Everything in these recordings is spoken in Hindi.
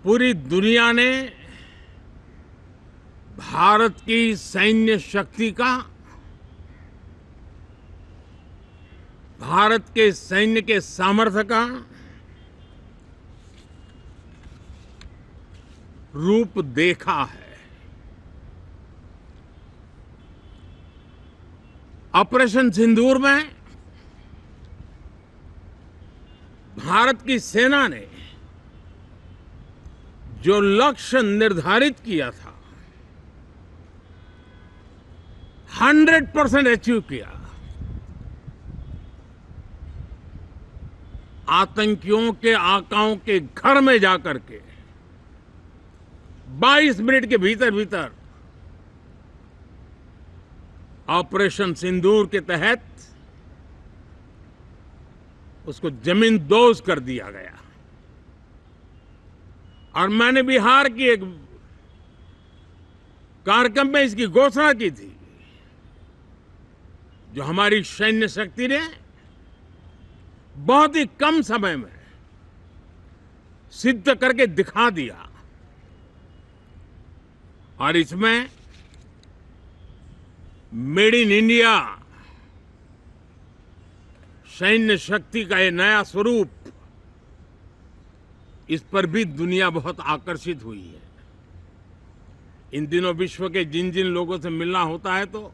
पूरी दुनिया ने भारत की सैन्य शक्ति का, भारत के सैन्य के सामर्थ्य का रूप देखा है। ऑपरेशन सिंदूर में भारत की सेना ने जो लक्ष्य निर्धारित किया था 100% अचीव किया। आतंकियों के आकाओं के घर में जाकर के 22 मिनट के भीतर भीतर ऑपरेशन सिंदूर के तहत उसको जमींदोज कर दिया गया। और मैंने बिहार की एक कार्यक्रम में इसकी घोषणा की थी, जो हमारी सैन्य शक्ति ने बहुत ही कम समय में सिद्ध करके दिखा दिया। और इसमें मेड इन इंडिया सैन्य शक्ति का ये नया स्वरूप, इस पर भी दुनिया बहुत आकर्षित हुई है। इन दिनों विश्व के जिन जिन लोगों से मिलना होता है तो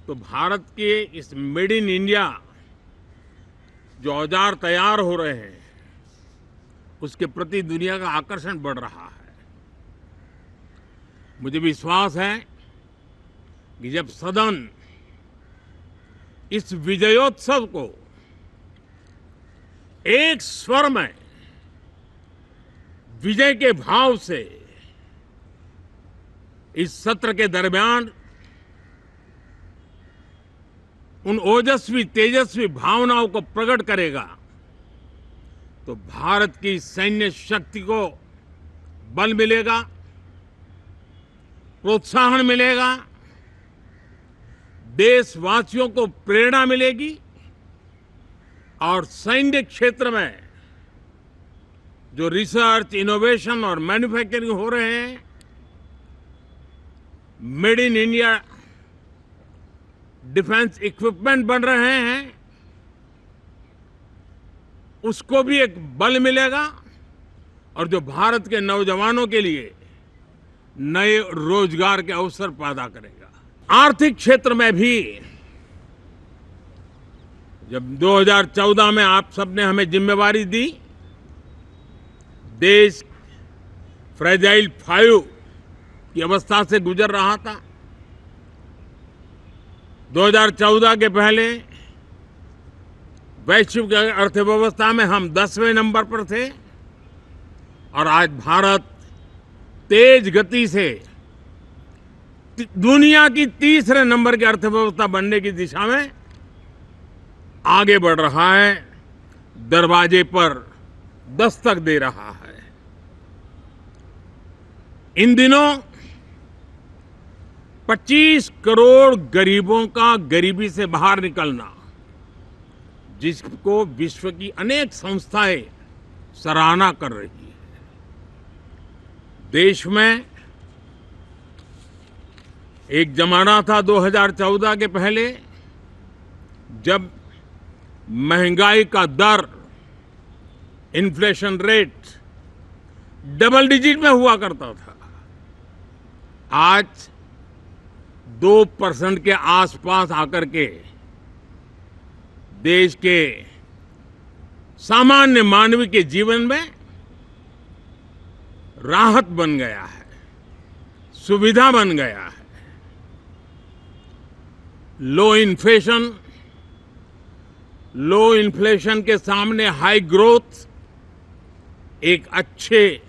भारत के इस मेड इन इंडिया जो औजार तैयार हो रहे हैं, उसके प्रति दुनिया का आकर्षण बढ़ रहा है। मुझे विश्वास है कि जब सदन इस विजयोत्सव को एक स्वर में विजय के भाव से इस सत्र के दरमियान उन ओजस्वी तेजस्वी भावनाओं को प्रकट करेगा, तो भारत की सैन्य शक्ति को बल मिलेगा, प्रोत्साहन मिलेगा, देशवासियों को प्रेरणा मिलेगी और सैन्य क्षेत्र में जो रिसर्च, इनोवेशन और मैन्युफैक्चरिंग हो रहे हैं, made in India defence equipment बन रहे हैं, उसको भी एक बल मिलेगा और जो भारत के नौजवानों के लिए नए रोजगार के अवसर पैदा करेगा। आर्थिक क्षेत्र में भी जब 2014 में आप सबने हमें जिम्मेवारी दी, देश फ्रेजाइल 5 की अवस्था से गुजर रहा था। 2014 के पहले वैश्विक अर्थव्यवस्था में हम 10वें नंबर पर थे और आज भारत तेज गति से दुनिया की तीसरे नंबर की अर्थव्यवस्था बनने की दिशा में आगे बढ़ रहा है, दरवाजे पर दस्तक दे रहा है। इन दिनों 25 करोड़ गरीबों का गरीबी से बाहर निकलना, जिसको विश्व की अनेक संस्थाएं सराहना कर रही है। देश में एक जमाना था 2014 के पहले, जब महंगाई का दर, इन्फ्लेशन रेट डबल डिजिट में हुआ करता था। आज 2% के आसपास आकर के देश के सामान्य मानव के जीवन में राहत बन गया है, सुविधा बन गया है। लो इन्फ्लेशन के सामने हाई ग्रोथ एक अच्छे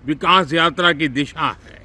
विकास यात्रा की दिशा है।